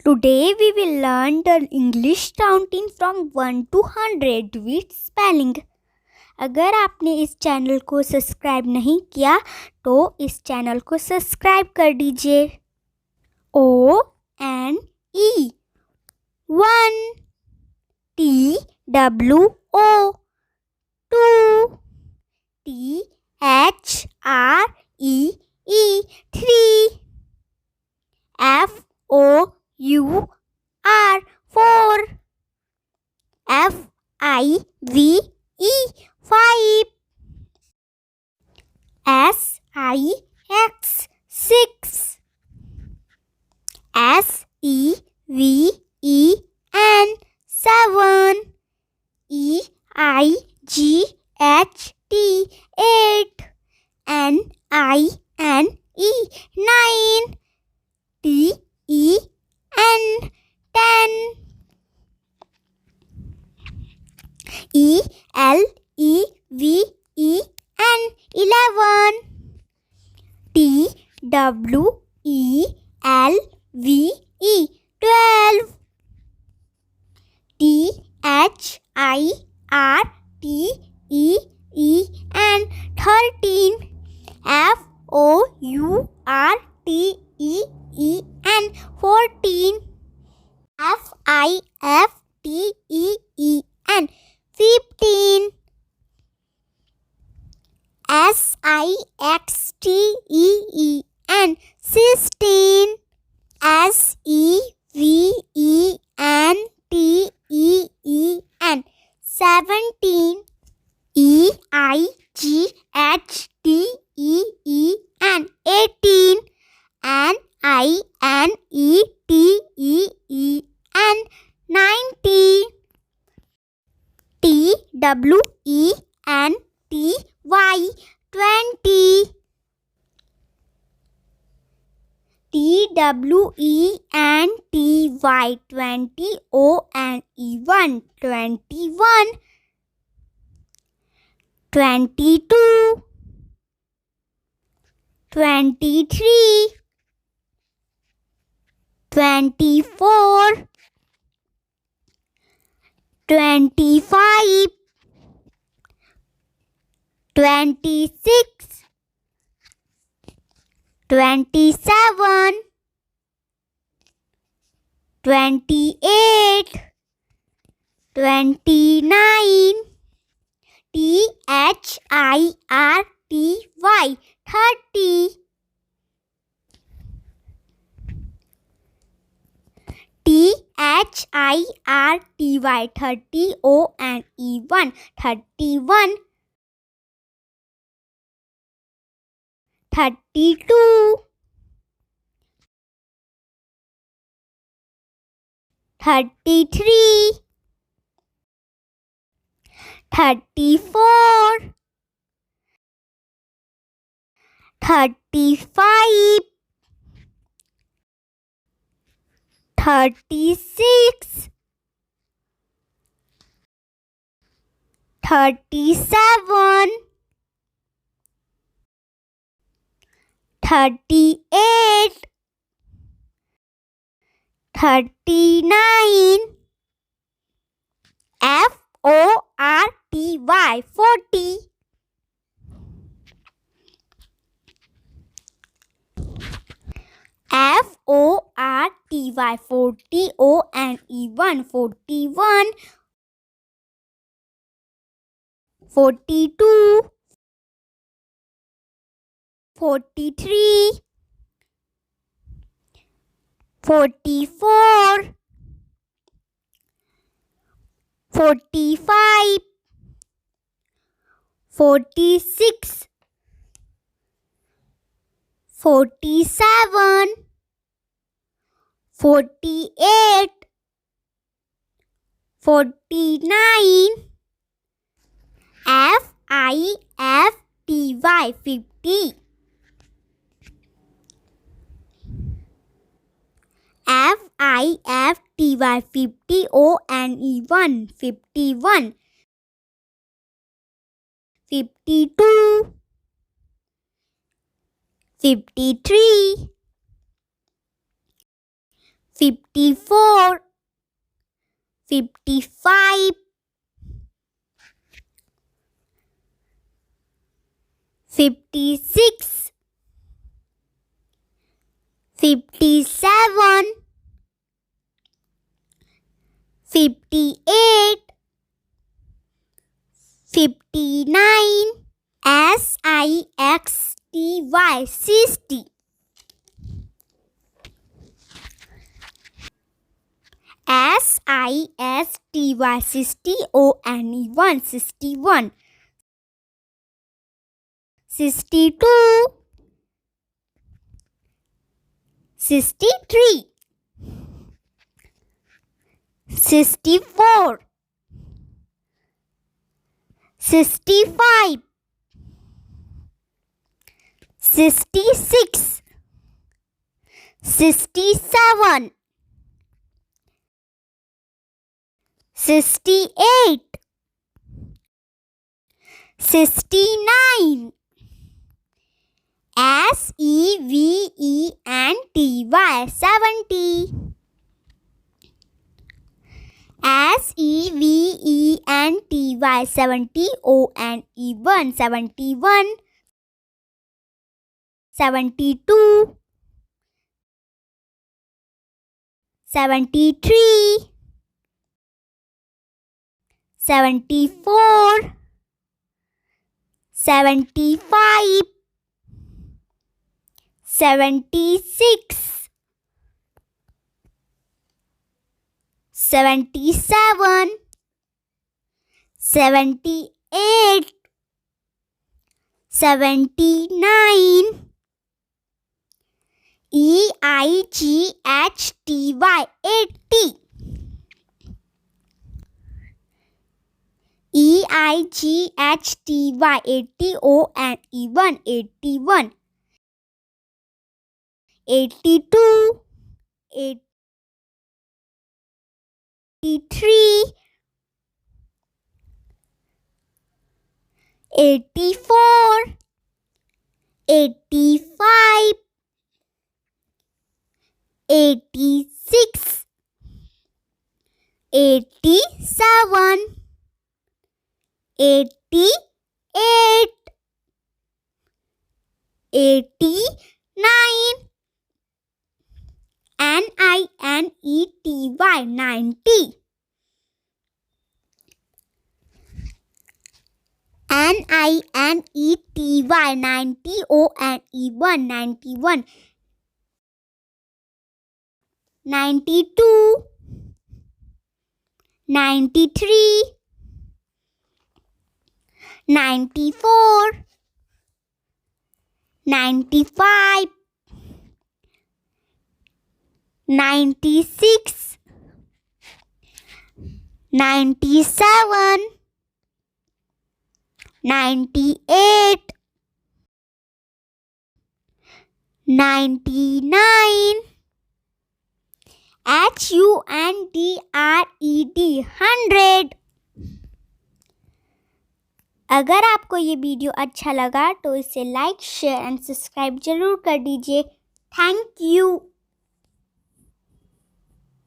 Today we will learn the English counting from 1 to 100 with spelling. अगर आपने इस channel को सब्सक्राइब नहीं किया तो इस चैनल को सब्सक्राइब कर दीजिए. O-N-E 1 T-W-O 2 T-H-R-E-E 3 F-O-U-R 4 F-I-V-E 5 S-I-X 6 S-E-V-E-N 7 E-I-G-H-T 8 N-I-N-E 9 T-E-N 10 E-L-E-V-E-N 11 T-W-E-L-V-E 12 T-H-I-R-T-E-E-N 13 F-O-U-R-T-E-E-N 14 F-I-F-T-E-E-N 15 S-I-X-T-E-E-N 16 S-E-V-E-N-T-E-E-N 17 E-I-G-H-T-E-E-N 18 N-I-N-E-T-E-E-N 19 T-W-E-N-T-Y 20 T-W-E-N-T-Y 20 O-N-E-1 21 22 23 24 25 26 27 28 29 T-H-I-R-T-Y 30 T-H-I-R-T-Y 30 O-N-E-1 31 32 33 34 35 36 37 38 39 F-O-R-T-Y 40 F-O-R-T-Y 40 O-N-E-1 41 42 43 44 45 46 47 48 49 F-I-F-T-Y 50 F-I-F-T-Y 50 O-N-E-1 51 52 53 54, 55, 56, 57, 58, 59, SIXTY, 60. SISTY, 60, ONE, 61. 62, 63, 64, 65, 66, 67, 68, 69, SEVENTY, 70. SEVENTY, 70, ONE, 71, 72, 73, 74, 75, 76, 77, 78, 79, EIGHTY, 80. EIGHTY, 80, ONE, 81, 82, 83, 84, 85, 86, 87, 88, 89, NINETY, 90. NINETY, 90, ONE, 91, 92, 93, 94, 95, 96, 97, 98, 99, HUNDRED, 100. अगर आपको ये video अच्छा लगा तो इसे like, share and subscribe जरूर कर दीजिए। Thank you.